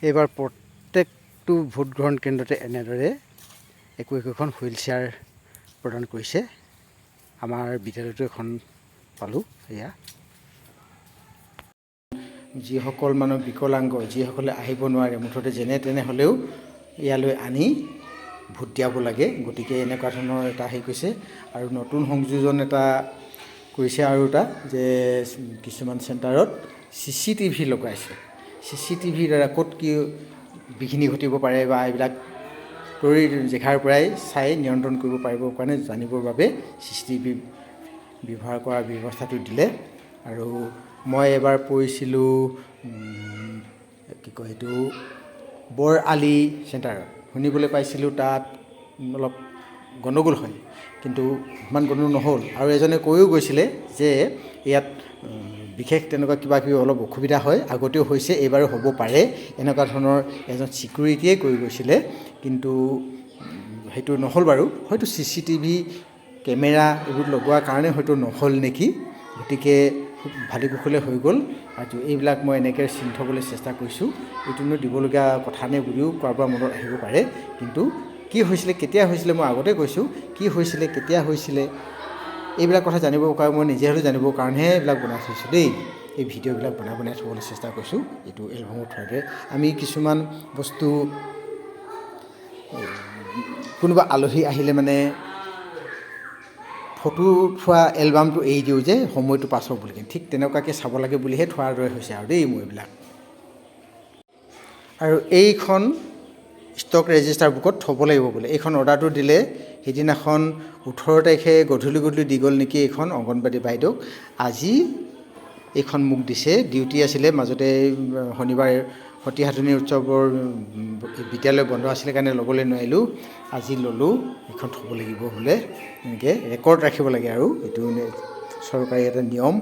এইবাৰ প্ৰত্যেকটো ভোটগ্ৰহণ কেন্দ্ৰতে এনেদৰে একোখন হুইল চেয়াৰ প্ৰদান কৰিছে। আমাৰ বিদ্যালয়তো এখন পালোঁ। এয়া যিসকল মানুহ বিকলাংগ, যিসকলে আহিব নোৱাৰে, মুঠতে যেনে তেনে হ'লেও ইয়ালৈ আনি ভোট দিয়াব লাগে। গতিকে এনেকুৱা ধৰণৰ এটা হেৰি কৰিছে। আৰু নতুন সংযোজন এটা কৰিছে আৰু এটা যে কিছুমান চেণ্টাৰত CCTV লগাইছে। CCTVৰ দ্বাৰা ক'ত কি বিঘিনি ঘটিব পাৰে বা এইবিলাক জেগাৰ পৰাই চাই নিয়ন্ত্ৰণ কৰিব পাৰিবৰ কাৰণে জানিবৰ বাবে CCTV ব্যৱহাৰ কৰাৰ ব্যৱস্থাটো দিলে। আৰু মই এবাৰ পৰিছিলোঁ কি কয় এইটো বৰ আলি চেণ্টাৰত, শুনিবলৈ পাইছিলোঁ তাত অলপ গণ্ডগোল হয়, কিন্তু ইমান গণ্ডগোল নহ'ল। আৰু এজনে কৈও গৈছিলে যে ইয়াত বিশেষ তেনেকুৱা কিবা কিবি অলপ অসুবিধা হয়, আগতেও হৈছে, এইবাৰো হ'ব পাৰে, এনেকুৱা ধৰণৰ এজন ছিকিউৰিটিয়ে কৈ গৈছিলে। কিন্তু সেইটো নহ'ল বাৰু। হয়তো CCTV কেমেৰা এইবোৰ লগোৱাৰ কাৰণে হয়তো নহ'ল নেকি। গতিকে খুব ভালে কুশলে হৈ গ'ল। আৰু এইবিলাক মই এনেকৈ চিনি থ'বলৈ চেষ্টা কৰিছোঁ। এইটোনো দিবলগীয়া কথা নে বুলিও কাৰোবাৰ মনত আহিব পাৰে। কিন্তু কি হৈছিলে, কেতিয়া হৈছিলে, মই আগতে কৈছোঁ, কি হৈছিলে, কেতিয়া হৈছিলে, এইবিলাক কথা জানিবৰ কাৰণে মই নিজে হ'লেও জানিবৰ কাৰণেহে এইবিলাক বনাই থৈছোঁ দেই। এই ভিডিঅ'বিলাক বনাই থ'বলৈ চেষ্টা কৰিছোঁ। এইটো এলবামত থোৱাতে আমি কিছুমান বস্তু কোনোবা আলহী আহিলে মানে ফটো থোৱা এলবামটো এৰি দিওঁ যে সময়টো পাছ হওক বুলি, ঠিক তেনেকুৱাকৈ চাব লাগে বুলিহে থোৱাৰ দৰে হৈছে আৰু দেই মোৰ এইবিলাক। আৰু এইখন ষ্টক ৰেজিষ্টাৰ বুকত থ'ব লাগিব বোলে। এইখন অৰ্ডাৰটো দিলে সেইদিনাখন 18 তাৰিখে গধূলি দি গ'ল নেকি এইখন অংগনবাড়ী বাইদেউক। আজি এইখন মোক দিছে। ডিউটি আছিলে মাজতে, শনিবাৰ সতী সাধনী উৎসৱৰ বিদ্যালয় বন্ধ আছিলে কাৰণে ল'বলৈ নোৱাৰিলোঁ। আজি ল'লোঁ। এইখন থ'ব লাগিব বোলে, এনেকৈ ৰেকৰ্ড ৰাখিব লাগে আৰু এইটো চৰকাৰী এটা নিয়ম।